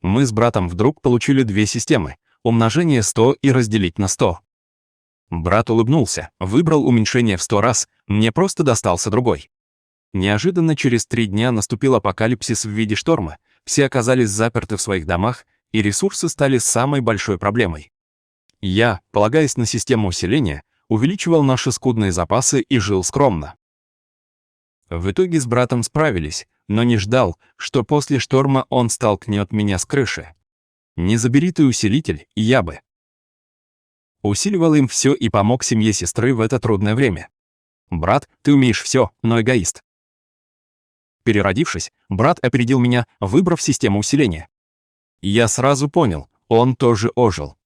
Мы с братом вдруг получили две системы – умножение 100 и разделить на 100. Брат улыбнулся, выбрал уменьшение в 100 раз, мне просто достался другой. Неожиданно через 3 дня наступил апокалипсис в виде шторма, все оказались заперты в своих домах, и ресурсы стали самой большой проблемой. Я, полагаясь на систему усиления, увеличивал наши скудные запасы и жил скромно. В итоге с братом справились, но не ждал, что после шторма он столкнет меня с крыши. Не забери ты усилитель, я бы усиливал им все и помог семье сестры в это трудное время. Брат, ты умеешь все, но эгоист. Переродившись, брат опередил меня, выбрав систему усиления. Я сразу понял, он тоже ожил.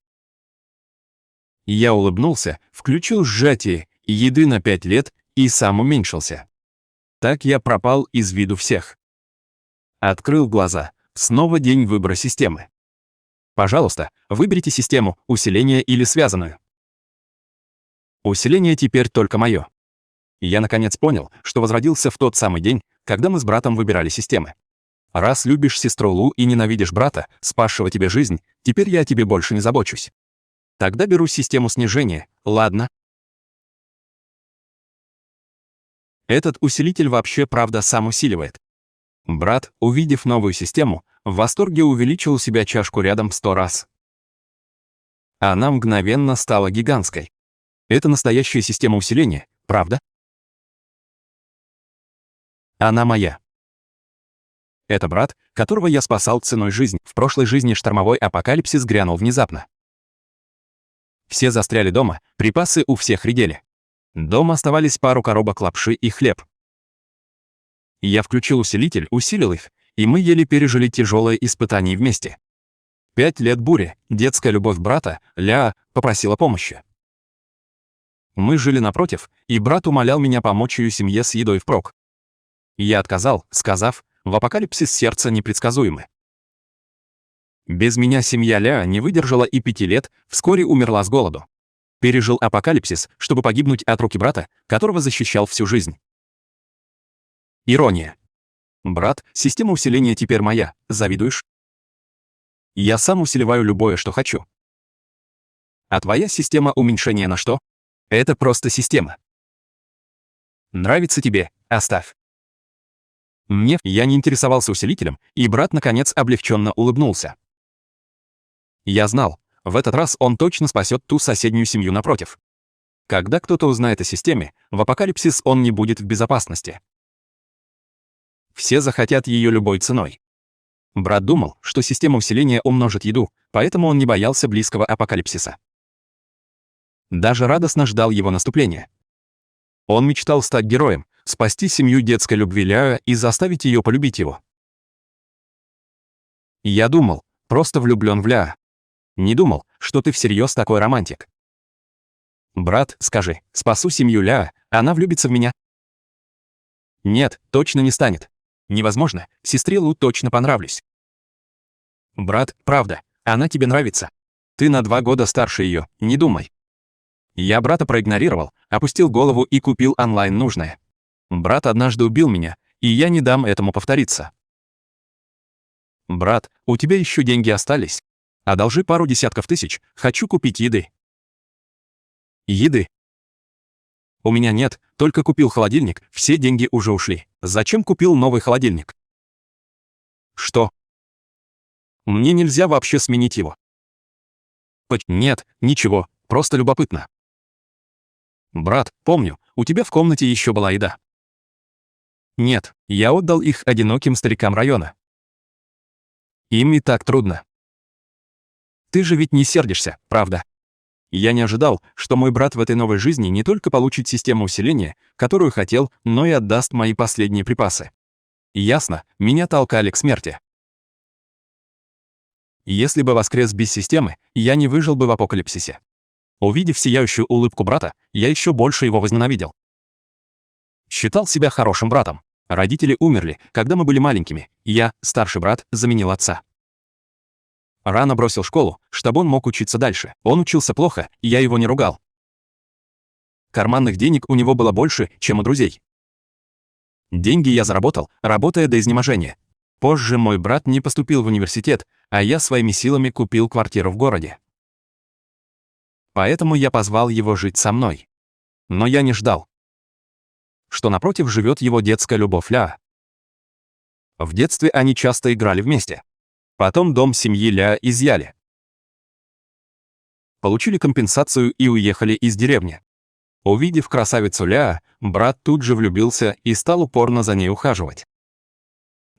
Я улыбнулся, включил сжатие еды на 5 лет и сам уменьшился. Так я пропал из виду всех. Открыл глаза, снова день выбора системы. Пожалуйста, выберите систему, усиление или связанную. Усиление теперь только мое. Я наконец понял, что возродился в тот самый день, когда мы с братом выбирали системы. Раз любишь сестру Лу и ненавидишь брата, спасшего тебе жизнь, теперь я о тебе больше не забочусь. Тогда беру систему снижения, ладно? Этот усилитель вообще правда сам усиливает. Брат, увидев новую систему, в восторге увеличил у себя чашку рядом в 100 раз. Она мгновенно стала гигантской. Это настоящая система усиления, правда? Она моя. Это брат, которого я спасал ценой жизни. В прошлой жизни штормовой апокалипсис грянул внезапно. Все застряли дома, припасы у всех редели. Дома оставались пару коробок лапши и хлеб. Я включил усилитель, усилил их, и мы еле пережили тяжелое испытание вместе. 5 лет бури, детская любовь брата, Ля, попросила помощи. Мы жили напротив, и брат умолял меня помочь ее семье с едой впрок. Я отказал, сказав, в апокалипсис сердце непредсказуемы. Без меня семья Ля не выдержала и 5 лет, вскоре умерла с голоду. Пережил апокалипсис, чтобы погибнуть от руки брата, которого защищал всю жизнь. Ирония. Брат, система усиления теперь моя, завидуешь? Я сам усиливаю любое, что хочу. А твоя система уменьшения на что? Это просто система. Нравится тебе? Оставь. Я не интересовался усилителем, и брат наконец облегченно улыбнулся. Я знал, в этот раз он точно спасет ту соседнюю семью напротив. Когда кто-то узнает о системе, в апокалипсис он не будет в безопасности. Все захотят ее любой ценой. Брат думал, что система усиления умножит еду, поэтому он не боялся близкого апокалипсиса. Даже радостно ждал его наступления. Он мечтал стать героем, спасти семью детской любви Ляо и заставить ее полюбить его. Я думал, просто влюблен в Ляо. Не думал, что ты всерьез такой романтик. Брат, скажи, спасу семью Ляо, она влюбится в меня? Нет, точно не станет. Невозможно, сестре Лу точно понравлюсь. Брат, правда, она тебе нравится. Ты на 2 года старше ее, не думай. Я брата проигнорировал, опустил голову и купил онлайн нужное. Брат однажды убил меня, и я не дам этому повториться. Брат, у тебя еще деньги остались? Одолжи пару десятков тысяч, хочу купить еды. Еды? У меня нет, только купил холодильник, все деньги уже ушли. Зачем купил новый холодильник? Что? Мне нельзя вообще сменить его. Нет, ничего, просто любопытно. Брат, помню, у тебя в комнате еще была еда. Нет, я отдал их одиноким старикам района. Им и так трудно. Ты же ведь не сердишься, правда? Я не ожидал, что мой брат в этой новой жизни не только получит систему усиления, которую хотел, но и отдаст мои последние припасы. Ясно, меня толкали к смерти. Если бы воскрес без системы, я не выжил бы в апокалипсисе. Увидев сияющую улыбку брата, я еще больше его возненавидел. Считал себя хорошим братом. Родители умерли, когда мы были маленькими, и я, старший брат, заменил отца. Рано бросил школу, чтобы он мог учиться дальше. Он учился плохо, и я его не ругал. Карманных денег у него было больше, чем у друзей. Деньги я заработал, работая до изнеможения. Позже мой брат не поступил в университет, а я своими силами купил квартиру в городе. Поэтому я позвал его жить со мной. Но я не ждал, что напротив живет его детская любовь Ля. В детстве они часто играли вместе. Потом дом семьи Ля изъяли. Получили компенсацию и уехали из деревни. Увидев красавицу Ля, брат тут же влюбился и стал упорно за ней ухаживать.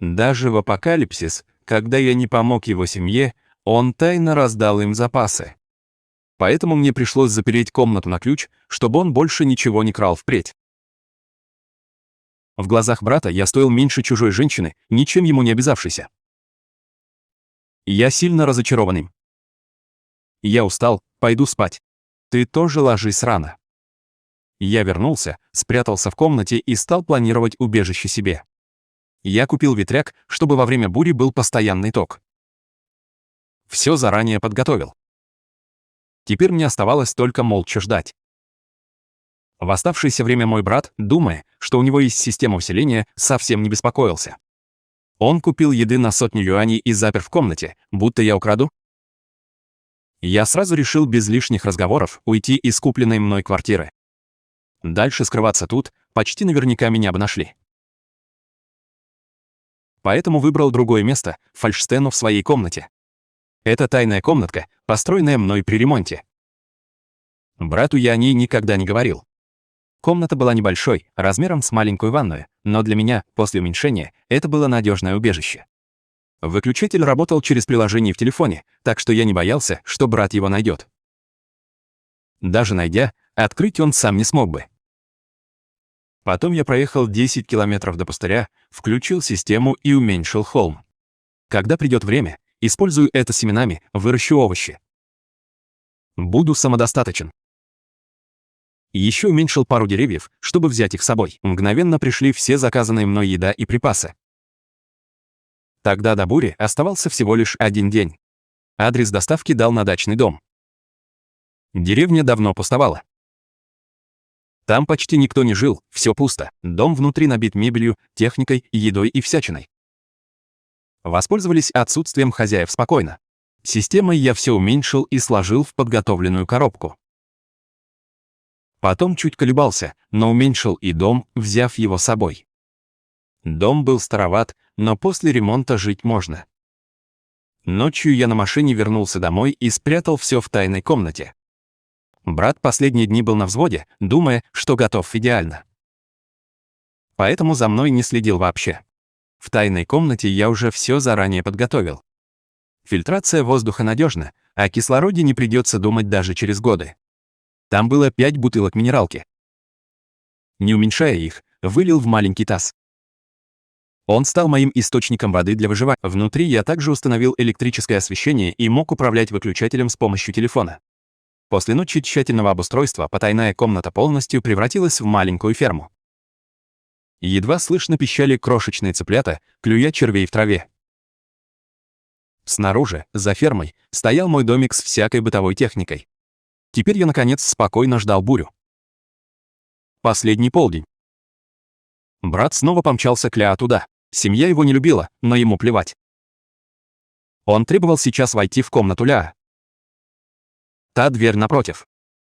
Даже в апокалипсис, когда я не помог его семье, он тайно раздал им запасы. Поэтому мне пришлось запереть комнату на ключ, чтобы он больше ничего не крал впредь. В глазах брата я стоил меньше чужой женщины, ничем ему не обязавшейся. Я сильно разочарован им. Я устал, пойду спать. Ты тоже ложись рано. Я вернулся, спрятался в комнате и стал планировать убежище себе. Я купил ветряк, чтобы во время бури был постоянный ток. Все заранее подготовил. Теперь мне оставалось только молча ждать. В оставшееся время мой брат, думая, что у него есть система усиления, совсем не беспокоился. Он купил еды на 100 юаней и запер в комнате, будто я украду. Я сразу решил без лишних разговоров уйти из купленной мной квартиры. Дальше скрываться тут почти наверняка меня бы нашли. Поэтому выбрал другое место, фальшстену в своей комнате. Это тайная комнатка, построенная мной при ремонте. Брату я о ней никогда не говорил. Комната была небольшой, размером с маленькую ванную, но для меня, после уменьшения, это было надежное убежище. Выключатель работал через приложение в телефоне, так что я не боялся, что брат его найдет. Даже найдя, открыть он сам не смог бы. Потом я проехал 10 километров до пустыря, включил систему и уменьшил холм. Когда придет время, использую это семенами, выращу овощи. Буду самодостаточен. Еще уменьшил пару деревьев, чтобы взять их с собой. Мгновенно пришли все заказанные мной еда и припасы. Тогда до бури оставался всего лишь 1 день. Адрес доставки дал на дачный дом. Деревня давно пустовала. Там почти никто не жил, все пусто. Дом внутри набит мебелью, техникой, едой и всячиной. Воспользовались отсутствием хозяев спокойно. Системой я все уменьшил и сложил в подготовленную коробку. Потом чуть колебался, но уменьшил и дом, взяв его с собой. Дом был староват, но после ремонта жить можно. Ночью я на машине вернулся домой и спрятал все в тайной комнате. Брат последние дни был на взводе, думая, что готов идеально. Поэтому за мной не следил вообще. В тайной комнате я уже все заранее подготовил. Фильтрация воздуха надежна, о кислороде не придется думать даже через годы. Там было 5 бутылок минералки. Не уменьшая их, вылил в маленький таз. Он стал моим источником воды для выживания. Внутри я также установил электрическое освещение и мог управлять выключателем с помощью телефона. После ночи тщательного обустройства потайная комната полностью превратилась в маленькую ферму. Едва слышно пищали крошечные цыплята, клюя червей в траве. Снаружи, за фермой, стоял мой домик с всякой бытовой техникой. Теперь я, наконец, спокойно ждал бурю. Последний полдень. Брат снова помчался к Ля туда. Семья его не любила, но ему плевать. Он требовал сейчас войти в комнату Ля. Та дверь напротив.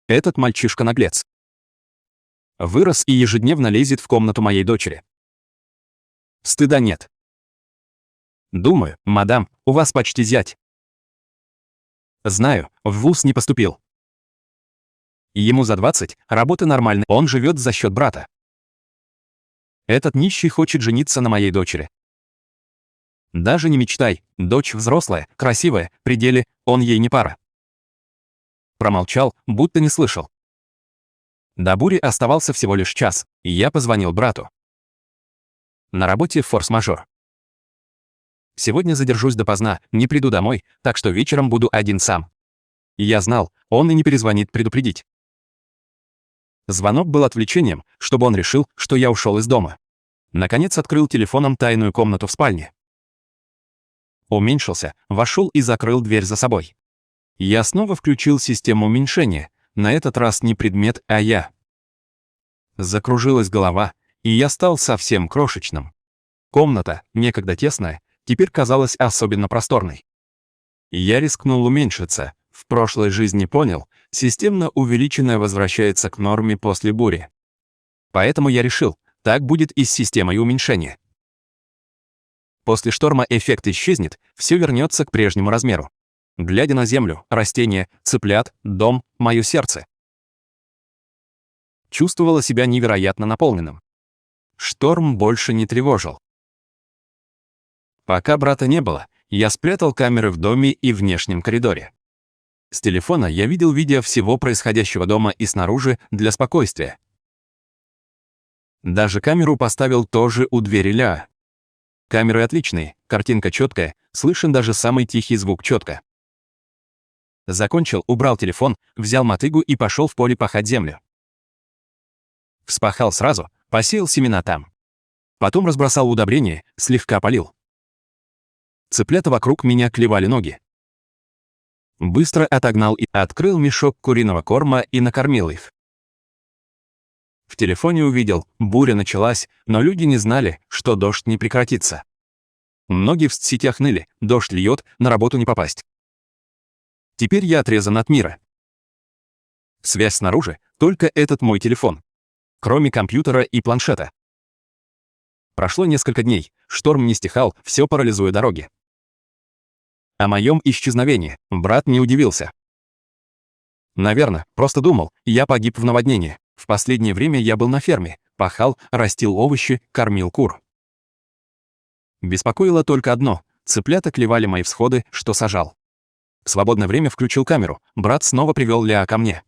Этот мальчишка наглец. Вырос и ежедневно лезет в комнату моей дочери. Стыда нет. Думаю, мадам, у вас почти зять. Знаю, в вуз не поступил. Ему за 20, работа нормальная, он живет за счет брата. Этот нищий хочет жениться на моей дочери. Даже не мечтай, дочь взрослая, красивая, при деле, он ей не пара. Промолчал, будто не слышал. До бури оставался всего лишь час, и я позвонил брату. На работе форс-мажор. Сегодня задержусь допоздна, не приду домой, так что вечером буду один сам. И я знал, он и не перезвонит предупредить. Звонок был отвлечением, чтобы он решил, что я ушел из дома. Наконец открыл телефоном тайную комнату в спальне. Уменьшился, вошел и закрыл дверь за собой. Я снова включил систему уменьшения, на этот раз не предмет, а я. Закружилась голова, и я стал совсем крошечным. Комната, некогда тесная, теперь казалась особенно просторной. Я рискнул уменьшиться. В прошлой жизни понял, системно увеличенное возвращается к норме после бури. Поэтому я решил, так будет и с системой уменьшения. После шторма эффект исчезнет, все вернется к прежнему размеру. Глядя на землю, растения, цыплят, дом, мое сердце. Чувствовала себя невероятно наполненным. Шторм больше не тревожил. Пока брата не было, я спрятал камеры в доме и внешнем коридоре. С телефона я видел видео всего происходящего дома и снаружи для спокойствия. Даже камеру поставил тоже у двери Ля. Камеры отличные, картинка четкая, слышен даже самый тихий звук четко. Закончил, убрал телефон, взял мотыгу и пошел в поле пахать землю. Вспахал сразу, посеял семена там. Потом разбросал удобрения, слегка полил. Цыплята вокруг меня клевали ноги. Быстро отогнал и открыл мешок куриного корма и накормил их. В телефоне увидел, буря началась, но люди не знали, что дождь не прекратится. Многие в сетях ныли, дождь льет, на работу не попасть. Теперь я отрезан от мира. Связь снаружи, только этот мой телефон. Кроме компьютера и планшета. Прошло несколько дней, шторм не стихал, все парализуя дороги. О моем исчезновении брат не удивился. Наверное, просто думал, я погиб в наводнении. В последнее время я был на ферме, пахал, растил овощи, кормил кур. Беспокоило только одно — цыплята клевали мои всходы, что сажал. В свободное время включил камеру, брат снова привел Ля ко мне.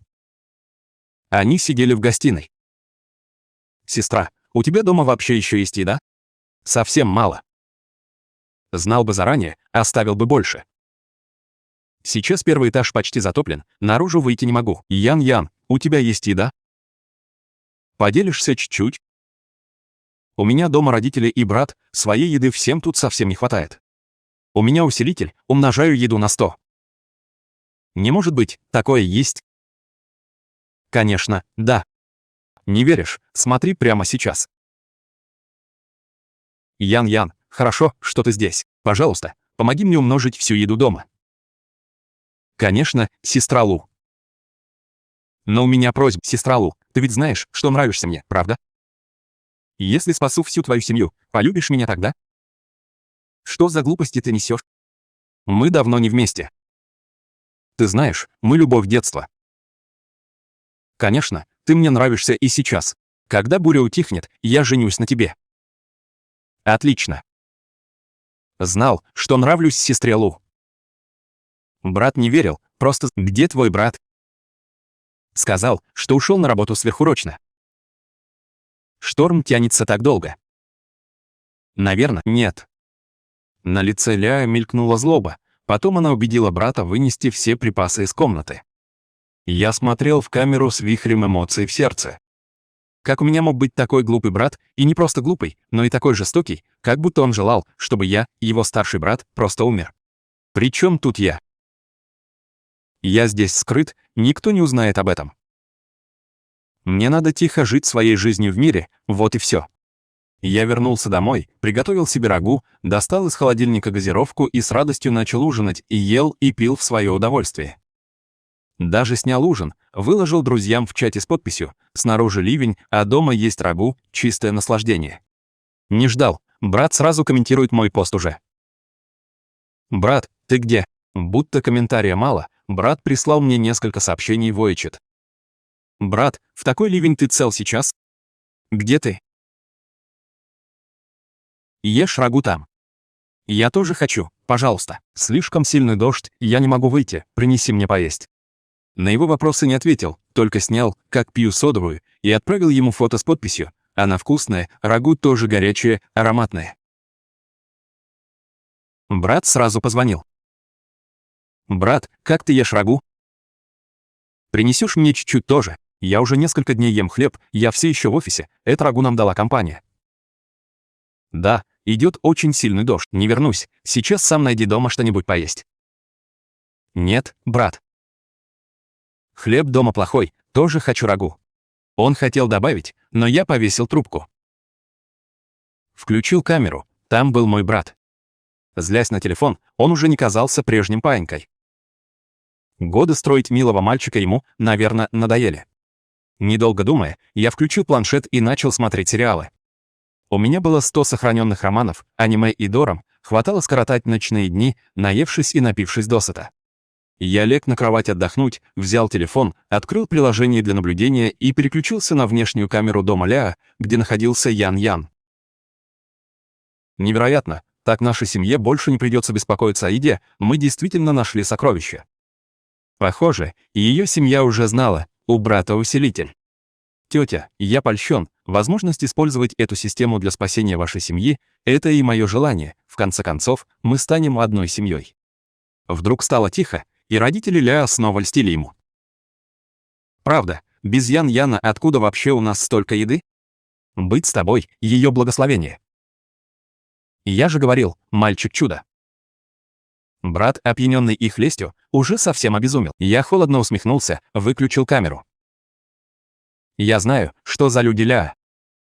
Они сидели в гостиной. «Сестра, у тебя дома вообще еще есть еда?» «Совсем мало. Знал бы заранее, оставил бы больше. Сейчас первый этаж почти затоплен, наружу выйти не могу. Ян, у тебя есть еда? Поделишься чуть-чуть?» «У меня дома родители и брат, своей еды всем тут совсем не хватает. У меня усилитель, умножаю еду на 100. Не может быть, такое есть?» «Конечно, да. Не веришь? Смотри прямо сейчас». Ян, хорошо, что ты здесь. Пожалуйста, помоги мне умножить всю еду дома». «Конечно, сестра Лу. Но у меня просьба, сестра Лу, ты ведь знаешь, что нравишься мне, правда? Если спасу всю твою семью, полюбишь меня тогда?» «Что за глупости ты несешь? Мы давно не вместе. Ты знаешь, мы любовь детства. Конечно, ты мне нравишься и сейчас. Когда буря утихнет, я женюсь на тебе». «Отлично. Знал, что нравлюсь сестре Лу». Брат не верил, просто «Где твой брат?» Сказал, что ушел на работу сверхурочно. Шторм тянется так долго. Наверное, нет. На лице Ля мелькнула злоба, потом она убедила брата вынести все припасы из комнаты. Я смотрел в камеру с вихрем эмоций в сердце. Как у меня мог быть такой глупый брат, и не просто глупый, но и такой жестокий, как будто он желал, чтобы я, его старший брат, просто умер. При чем тут я? Я здесь скрыт, никто не узнает об этом. Мне надо тихо жить своей жизнью в мире, вот и все. Я вернулся домой, приготовил себе рагу, достал из холодильника газировку и с радостью начал ужинать, и ел, и пил в свое удовольствие. Даже снял ужин, выложил друзьям в чате с подписью «Снаружи ливень, а дома есть рагу, чистое наслаждение». Не ждал, брат сразу комментирует мой пост уже. «Брат, ты где?» Будто комментария мало, брат прислал мне несколько сообщений в WeChat. «Брат, в такой ливень ты цел сейчас? Где ты? Ешь рагу там. Я тоже хочу, пожалуйста. Слишком сильный дождь, я не могу выйти, принеси мне поесть». На его вопросы не ответил, только снял, как пью содовую, и отправил ему фото с подписью «Она вкусная, рагу тоже горячее, ароматное». Брат сразу позвонил. «Брат, как ты ешь рагу? Принесешь мне чуть-чуть тоже? Я уже несколько дней ем хлеб, я все еще в офисе, это рагу нам дала компания». «Да, идет очень сильный дождь, не вернусь, сейчас сам найди дома что-нибудь поесть». «Нет, брат. Хлеб дома плохой, тоже хочу рагу». Он хотел добавить, но я повесил трубку. Включил камеру, там был мой брат. Злясь на телефон, он уже не казался прежним паинькой. Годы строить милого мальчика ему, наверное, надоели. Недолго думая, я включил планшет и начал смотреть сериалы. У меня было 100 сохраненных романов, аниме и дорам, хватало скоротать ночные дни, наевшись и напившись досыта. Я лег на кровать отдохнуть, взял телефон, открыл приложение для наблюдения и переключился на внешнюю камеру дома Ляа, где находился Ян-Ян. Невероятно, так нашей семье больше не придется беспокоиться о еде, мы действительно нашли сокровище. Похоже, ее семья уже знала, у брата усилитель. Тетя, я польщен, возможность использовать эту систему для спасения вашей семьи – это и мое желание, в конце концов, мы станем одной семьей. Вдруг стало тихо, и родители Ляа снова льстили ему. Правда, без Ян-Яна откуда вообще у нас столько еды? Быть с тобой – ее благословение. Я же говорил, мальчик-чудо. Брат, опьяненный их лестью, уже совсем обезумел. Я холодно усмехнулся, выключил камеру. Я знаю, что за люди Ляа.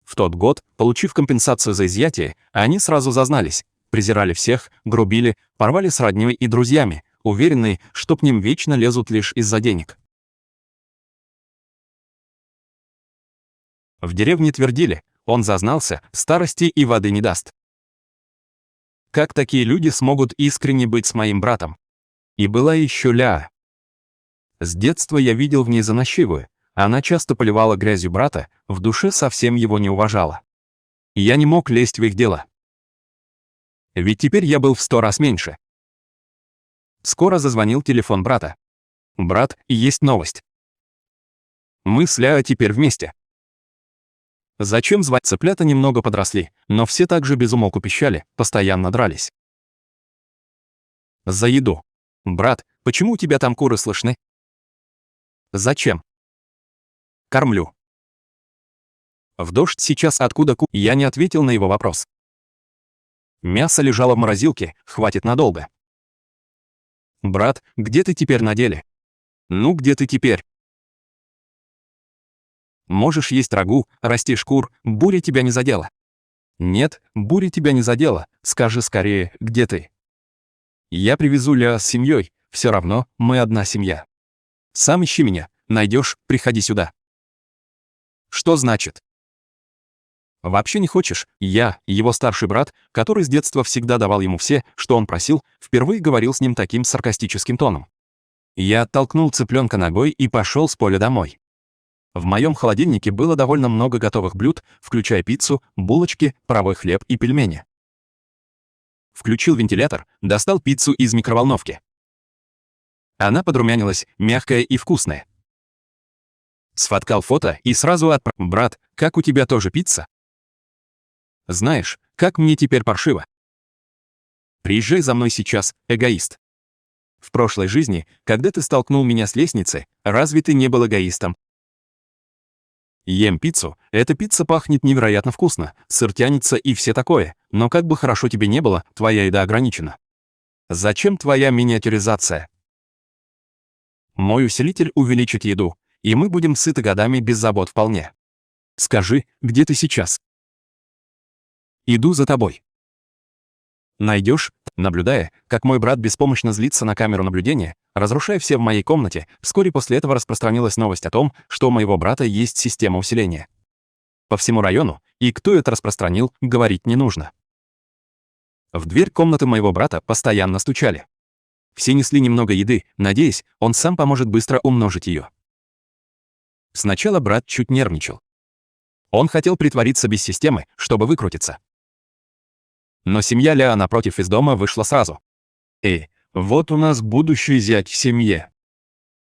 В тот год, получив компенсацию за изъятие, они сразу зазнались, презирали всех, грубили, порвали с роднёй и друзьями, уверенные, что к ним вечно лезут лишь из-за денег. В деревне твердили, он зазнался, старости и воды не даст. Как такие люди смогут искренне быть с моим братом? И была еще Ляа. С детства я видел в ней заносчивую. Она часто поливала грязью брата, в душе совсем его не уважала. Я не мог лезть в их дела. Ведь теперь я был в 100 раз меньше. Скоро зазвонил телефон брата. «Брат, есть новость. Мы с Ляа теперь вместе». Зачем звать? Цыплята немного подросли, но все так же без умолку пищали, постоянно дрались. За еду. «Брат, почему у тебя там куры слышны?» «Зачем?» «Кормлю». «В дождь сейчас откуда Я не ответил на его вопрос. Мясо лежало в морозилке, хватит надолго. «Брат, где ты теперь на деле?» «Ну где ты теперь?» «Можешь есть рагу, растишь кур, буря тебя не задела». «Нет, буря тебя не задела, скажи скорее, где ты?» «Я привезу Ляа с семьей, все равно, мы одна семья. Сам ищи меня, найдешь, приходи сюда». «Что значит?» «Вообще не хочешь?» Я, его старший брат, который с детства всегда давал ему все, что он просил, впервые говорил с ним таким саркастическим тоном. Я оттолкнул цыпленка ногой и пошел с поля домой. В моем холодильнике было довольно много готовых блюд, включая пиццу, булочки, паровой хлеб и пельмени. Включил вентилятор, достал пиццу из микроволновки. Она подрумянилась, мягкая и вкусная. Сфоткал фото и сразу отправил. «Брат, как у тебя тоже пицца?» «Знаешь, как мне теперь паршиво. Приезжай за мной сейчас, эгоист. В прошлой жизни, когда ты столкнул меня с лестницы, разве ты не был эгоистом?» Ем пиццу, эта пицца пахнет невероятно вкусно, сыр тянется и все такое, но как бы хорошо тебе не было, твоя еда ограничена. Зачем твоя миниатюризация? Мой усилитель увеличит еду, и мы будем сыты годами без забот вполне. Скажи, где ты сейчас? Иду за тобой. Найдешь? Наблюдая, как мой брат беспомощно злится на камеру наблюдения, разрушая все в моей комнате, вскоре после этого распространилась новость о том, что у моего брата есть система усиления. По всему району, и кто это распространил, говорить не нужно. В дверь комнаты моего брата постоянно стучали. Все несли немного еды, надеясь, он сам поможет быстро умножить ее. Сначала брат чуть нервничал. Он хотел притвориться без системы, чтобы выкрутиться. Но семья Ляа напротив из дома вышла сразу. Вот у нас будущий зять в семье.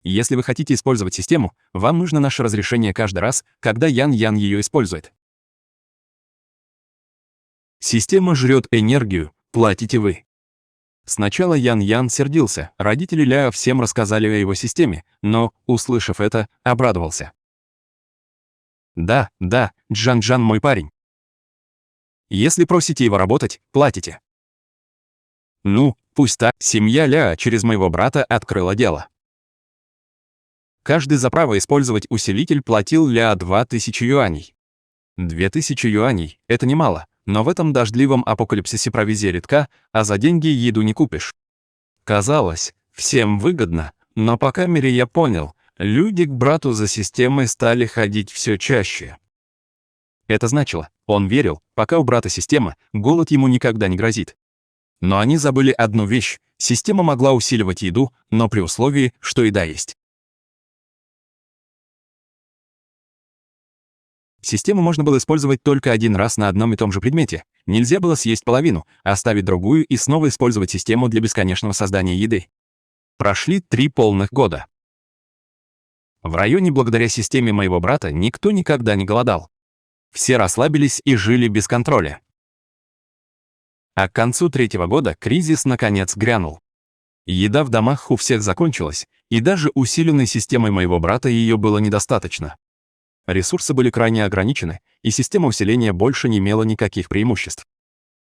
Если вы хотите использовать систему, вам нужно наше разрешение каждый раз, когда Ян-Ян ее использует. Система жрет энергию, платите вы. Сначала Ян-Ян сердился, родители Ляа всем рассказали о его системе, но, услышав это, обрадовался. Да, Джан-Джан мой парень. Если просите его работать, платите. Ну, пусть так, семья Ляа через моего брата открыла дело. Каждый за право использовать усилитель платил Ляа 2000 юаней. 2000 юаней – это немало, Но в этом дождливом апокалипсисе провизия редка, а за деньги еду не купишь. Казалось, всем выгодно, но по камере я понял, люди к брату за системой стали ходить все чаще. Это значило, он верил, пока у брата система, голод ему никогда не грозит. Но они забыли одну вещь: система могла усиливать еду, но при условии, что еда есть. Систему можно было использовать только один раз на одном и том же предмете. Нельзя было съесть половину, оставить другую и снова использовать систему для бесконечного создания еды. Прошли 3 полных года. В районе благодаря системе моего брата никто никогда не голодал. Все расслабились и жили без контроля. А к концу 3-го года кризис наконец грянул. Еда в домах у всех закончилась, и даже усиленной системой моего брата ее было недостаточно. Ресурсы были крайне ограничены, и система усиления больше не имела никаких преимуществ.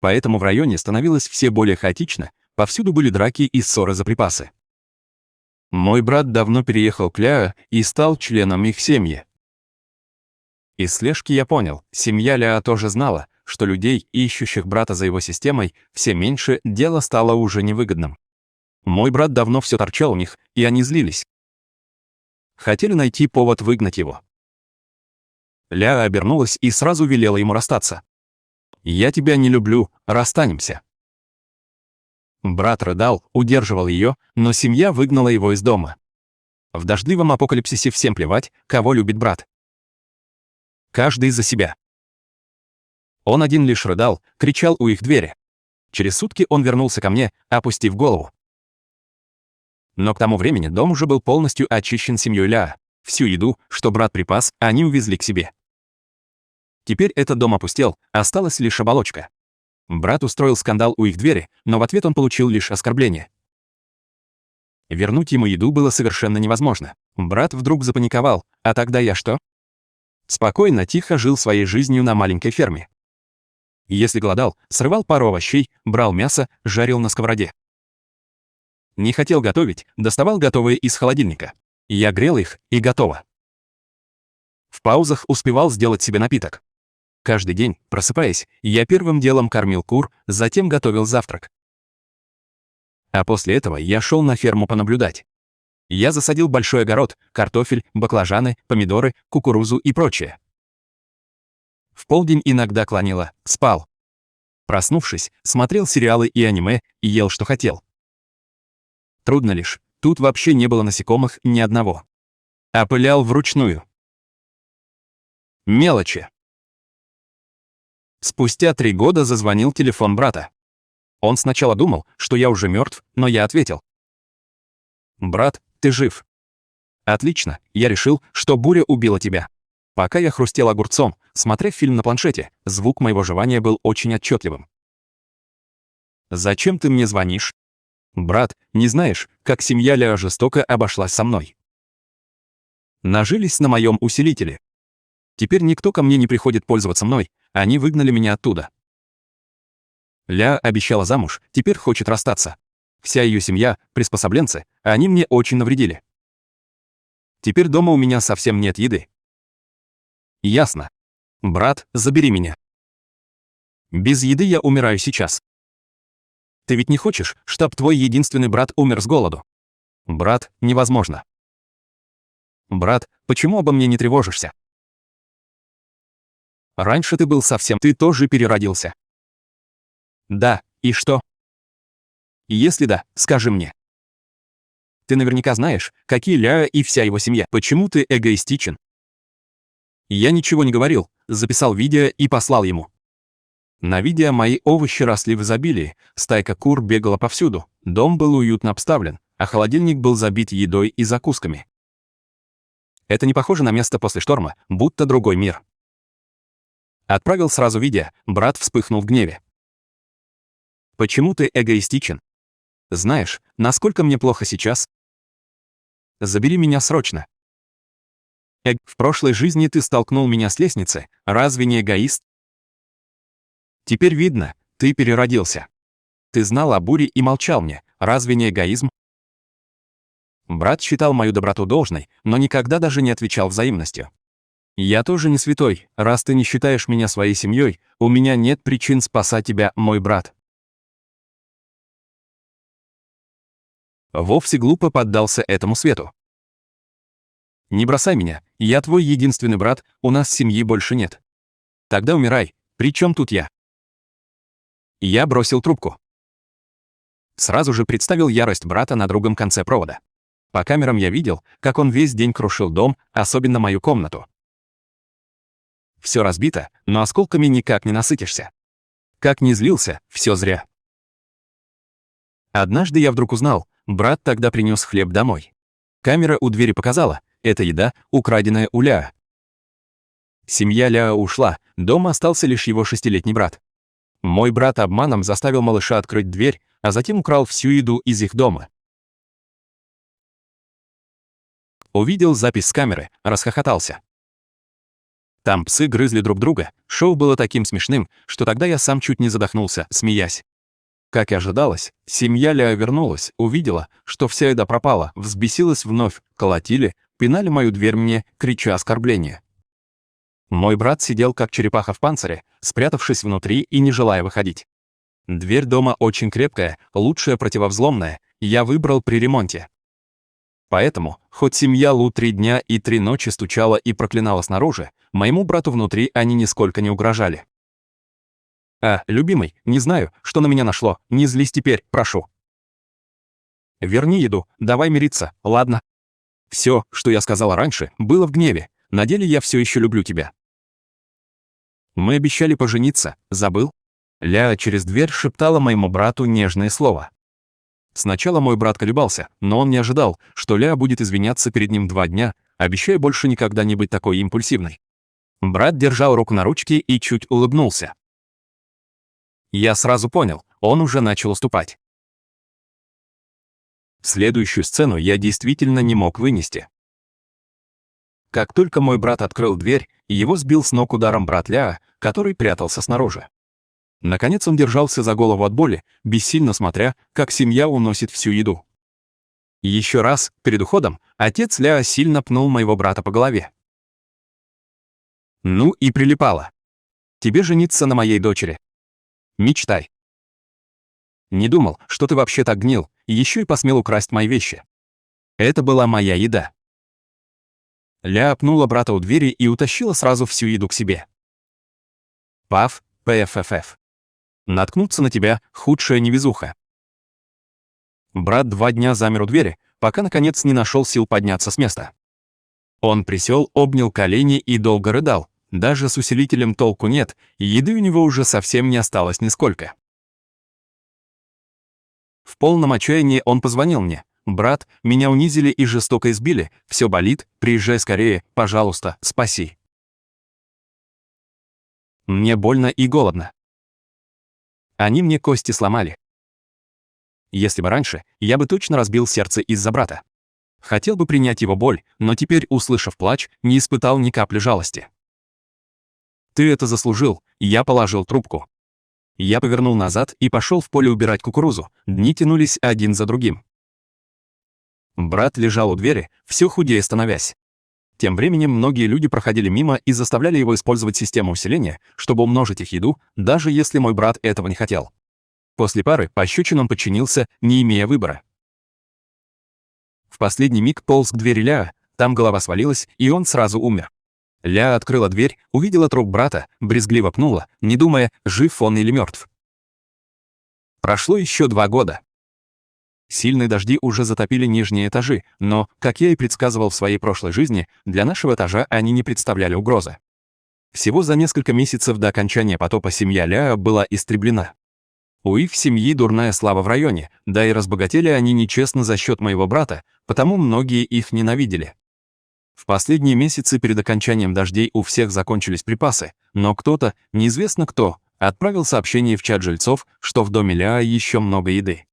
Поэтому в районе становилось все более хаотично, повсюду были драки и ссоры за припасы. Мой брат давно переехал к Ляо и стал членом их семьи. Из слежки я понял, семья Ляо тоже знала, что людей, ищущих брата за его системой, все меньше, дело стало уже невыгодным. Мой брат давно все торчал у них, и они злились. Хотели найти повод выгнать его. Ляо обернулась и сразу велела ему расстаться. «Я тебя не люблю, расстанемся». Брат рыдал, удерживал ее, но семья выгнала его из дома. В дождливом апокалипсисе всем плевать, кого любит брат. Каждый за себя. Он один лишь рыдал, кричал у их двери. Через сутки он вернулся ко мне, опустив голову. Но к тому времени дом уже был полностью очищен семьей Ляо. Всю еду, что брат припас, они увезли к себе. Теперь этот дом опустел, осталась лишь оболочка. Брат устроил скандал у их двери, но в ответ он получил лишь оскорбление. Вернуть ему еду было совершенно невозможно. Брат вдруг запаниковал, а тогда я что? Спокойно, тихо жил своей жизнью на маленькой ферме. Если голодал, срывал пару овощей, брал мясо, жарил на сковороде. Не хотел готовить, доставал готовые из холодильника. Я грел их, и готово. В паузах успевал сделать себе напиток. Каждый день, просыпаясь, я первым делом кормил кур, затем готовил завтрак. А после этого я шел на ферму понаблюдать. Я засадил большой огород, картофель, баклажаны, помидоры, кукурузу и прочее. В полдень иногда клонило, спал. Проснувшись, смотрел сериалы и аниме, и ел, что хотел. Трудно лишь, тут вообще не было насекомых ни одного. Опылял вручную. Мелочи. Спустя 3 года зазвонил телефон брата. Он сначала думал, что я уже мертв, но я ответил. «Брат, ты жив». «Отлично, я решил, что буря убила тебя». Пока я хрустел огурцом, смотря фильм на планшете, звук моего жевания был очень отчетливым. «Зачем ты мне звонишь?» «Брат, не знаешь, как семья Ляо жестоко обошлась со мной. Нажились на моем усилителе. Теперь никто ко мне не приходит пользоваться мной, они выгнали меня оттуда. Ляо обещала замуж, теперь хочет расстаться. Вся ее семья — приспособленцы, они мне очень навредили. Теперь дома у меня совсем нет еды». «Ясно. Брат, забери меня. Без еды я умираю сейчас. Ты ведь не хочешь, чтоб твой единственный брат умер с голоду?» «Брат, невозможно». «Брат, почему обо мне не тревожишься? Раньше ты был совсем, ты тоже переродился». «Да, и что?» «Если да, скажи мне. Ты наверняка знаешь, какие Ляо и вся его семья. Почему ты эгоистичен?» Я ничего не говорил, записал видео и послал ему. На видео мои овощи росли в изобилии, стайка кур бегала повсюду, дом был уютно обставлен, а холодильник был забит едой и закусками. Это не похоже на место после шторма, будто другой мир. Отправил сразу видео, брат вспыхнул в гневе. «Почему ты эгоистичен? Знаешь, насколько мне плохо сейчас? Забери меня срочно. В прошлой жизни ты столкнул меня с лестницы, разве не эгоист? Теперь видно, ты переродился. Ты знал о буре и молчал мне, разве не эгоизм?» Брат считал мою доброту должной, но никогда даже не отвечал взаимностью. Я тоже не святой, раз ты не считаешь меня своей семьей, у меня нет причин спасать тебя, мой брат. Вовсе глупо поддался этому свету. Не бросай меня, я твой единственный брат, у нас семьи больше нет. Тогда умирай, при чем тут я? Я бросил трубку. Сразу же представил ярость брата на другом конце провода. По камерам я видел, как он весь день крушил дом, особенно мою комнату. Все разбито, но осколками никак не насытишься. Как ни злился, все зря. Однажды я вдруг узнал, брат тогда принес хлеб домой. Камера у двери показала, это еда, украденная у Ляа. Семья Ляа ушла, дома остался лишь его 6-летний брат. Мой брат обманом заставил малыша открыть дверь, а затем украл всю еду из их дома. Увидел запись с камеры, расхохотался. Там псы грызли друг друга, шоу было таким смешным, что тогда я сам чуть не задохнулся, смеясь. Как и ожидалось, семья Ляа вернулась, увидела, что вся еда пропала, взбесилась вновь, колотили, пинали мою дверь мне, крича оскорбления. Мой брат сидел как черепаха в панцире, спрятавшись внутри и не желая выходить. Дверь дома очень крепкая, лучшая противовзломная, я выбрал при ремонте. Поэтому, хоть семья Лу 3 дня и 3 ночи стучала и проклинала снаружи, моему брату внутри они нисколько не угрожали. Любимый, не знаю, что на меня нашло, не злись теперь, прошу. Верни еду, давай мириться, ладно? Все, что я сказала раньше, было в гневе, на деле я все еще люблю тебя. Мы обещали пожениться, забыл? Ляа через дверь шептала моему брату нежные слова. Сначала мой брат колебался, но он не ожидал, что Ляа будет извиняться перед ним 2 дня, обещая больше никогда не быть такой импульсивной. Брат держал руку на ручке и чуть улыбнулся. Я сразу понял, он уже начал уступать. Следующую сцену я действительно не мог вынести. Как только мой брат открыл дверь, его сбил с ног ударом брат Ляа, который прятался снаружи. Наконец он держался за голову от боли, бессильно смотря, как семья уносит всю еду. Еще раз, перед уходом, отец Ляа сильно пнул моего брата по голове. Ну и прилипало. Тебе жениться на моей дочери. Мечтай. Не думал, что ты вообще так гнил, еще и посмел украсть мои вещи. Это была моя еда. Ляа пнула брата у двери и утащила сразу всю еду к себе. Паф, ПФФФ. Наткнуться на тебя — худшая невезуха. Брат 2 дня замер у двери, пока наконец не нашел сил подняться с места. Он присел, обнял колени и долго рыдал. Даже с усилителем толку нет, и еды у него уже совсем не осталось нисколько. В полном отчаянии он позвонил мне. «Брат, меня унизили и жестоко избили, все болит, приезжай скорее, пожалуйста, спаси». Мне больно и голодно. Они мне кости сломали. Если бы раньше, я бы точно разбил сердце из-за брата. Хотел бы принять его боль, но теперь, услышав плач, не испытал ни капли жалости. Ты это заслужил, я положил трубку. Я повернул назад и пошел в поле убирать кукурузу, дни тянулись один за другим. Брат лежал у двери, все худее становясь. Тем временем многие люди проходили мимо и заставляли его использовать систему усиления, чтобы умножить их еду, даже если мой брат этого не хотел. После пары пощечин он подчинился, не имея выбора. В последний миг полз к двери Ляа, там голова свалилась, и он сразу умер. Ляа открыла дверь, увидела труп брата, брезгливо пнула, не думая, жив он или мертв. Прошло еще 2 года. Сильные дожди уже затопили нижние этажи, но, как я и предсказывал в своей прошлой жизни, для нашего этажа они не представляли угрозы. Всего за несколько месяцев до окончания потопа семья Ляа была истреблена. У их семьи дурная слава в районе, да и разбогатели они нечестно за счет моего брата, потому многие их ненавидели. В последние месяцы перед окончанием дождей у всех закончились припасы, но кто-то, неизвестно кто, отправил сообщение в чат жильцов, что в доме Ляа еще много еды.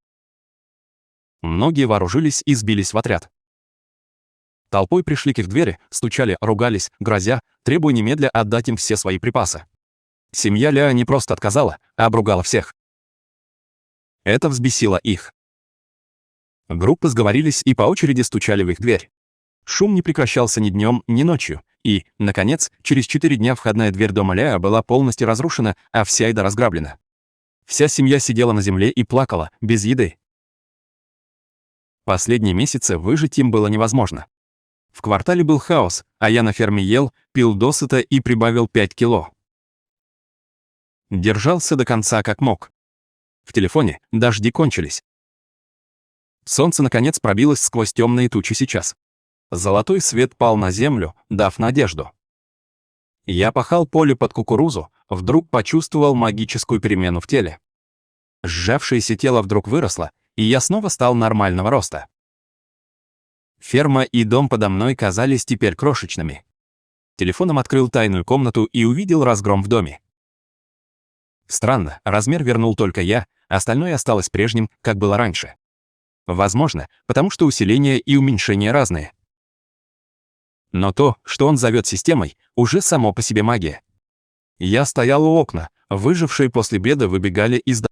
Многие вооружились и сбились в отряд. Толпой пришли к их двери, стучали, ругались, грозя, требуя немедля отдать им все свои припасы. Семья Ляа не просто отказала, а обругала всех. Это взбесило их. Группы сговорились и по очереди стучали в их дверь. Шум не прекращался ни днем, ни ночью, И, наконец, через 4 дня входная дверь дома Ляя была полностью разрушена, а вся еда разграблена. Вся семья сидела на земле и плакала, без еды. Последние месяцы выжить им было невозможно. В квартале был хаос, а я на ферме ел, пил досыта и прибавил 5 кило. Держался до конца как мог. В телефоне дожди кончились. Солнце наконец пробилось сквозь темные тучи сейчас. Золотой свет пал на землю, дав надежду. Я пахал поле под кукурузу, вдруг почувствовал магическую перемену в теле. Сжавшееся тело вдруг выросло, и я снова стал нормального роста. Ферма и дом подо мной казались теперь крошечными. Телефоном открыл тайную комнату и увидел разгром в доме. Странно, размер вернул только я, остальное осталось прежним, как было раньше. Возможно, потому что усиление и уменьшение разные. Но то, что он зовет системой, уже само по себе магия. Я стоял у окна, выжившие после беда выбегали из дома.